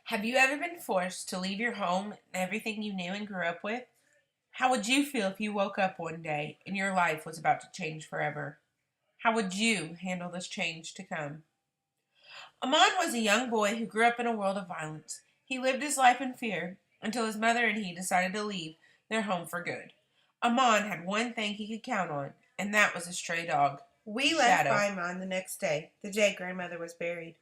Have you ever been forced to leave your home and everything you knew and grew up with? How would you feel if you woke up one day and your life was about to change forever? How would you handle this change to come? Amon was a young boy who grew up in a world of violence. He lived his life in fear until his mother and he decided to leave their home for good. Amon had one thing he could count on, and that was a stray dog. We left Baimon the next day, the day grandmother was buried.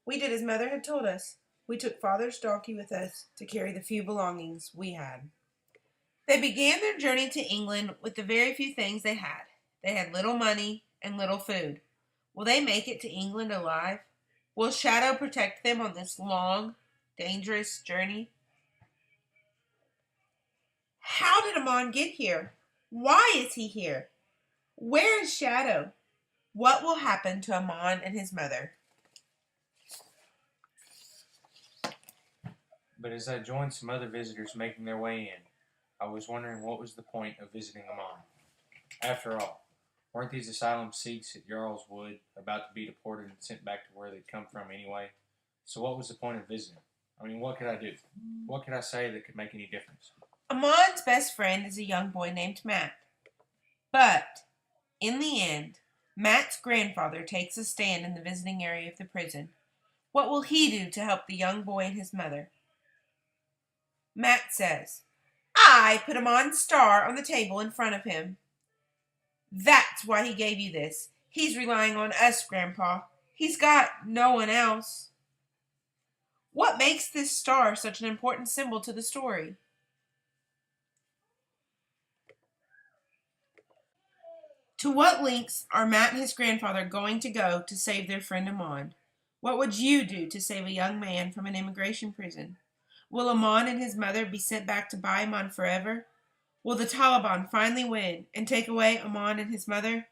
We did as mother had told us. We took father's donkey with us to carry the few belongings we had. They began their journey to England with the very few things they had. They had little money and little food. Will they make it to England alive? Will Shadow protect them on this long, dangerous journey? How did Amon get here? Why is he here? Where is Shadow? What will happen to Amon and his mother? But as I joined some other visitors making their way in, I was wondering what was the point of visiting Amon. After all, weren't these asylum seeks at Jarl's Wood about to be deported and sent back to where they'd come from anyway? So what was the point of visiting? I mean, what could I do? What could I say that could make any difference? Amon's best friend is a young boy named Matt. But, in the end, Matt's grandfather takes a stand in the visiting area of the prison. What will he do to help the young boy and his mother? Matt says, "I put Amon's star on the table in front of him. That's why he gave you this. He's relying on us, Grandpa. He's got no one else." What makes this star such an important symbol to the story? To what lengths are Matt and his grandfather going to go to save their friend Amon? What would you do to save a young man from an immigration prison? Will Amon and his mother be sent back to Baimon forever? Will the Taliban finally win and take away Amon and his mother?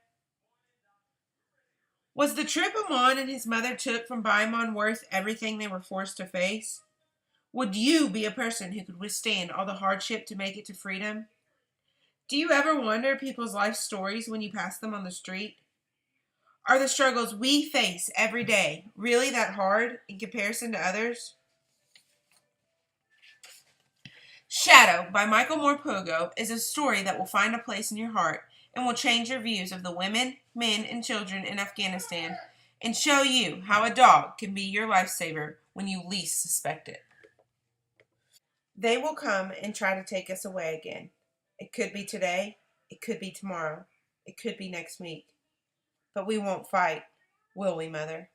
Was the trip Amon and his mother took from Baimon worth everything they were forced to face? Would you be a person who could withstand all the hardship to make it to freedom? Do you ever wonder people's life stories when you pass them on the street? Are the struggles we face every day really that hard in comparison to others? Shadow by Michael Morporgo is a story that will find a place in your heart and will change your views of the women, men, and children in Afghanistan and show you how a dog can be your lifesaver when you least suspect it. They will come and try to take us away again. It could be today, it could be tomorrow, it could be next week. But we won't fight, will we, Mother?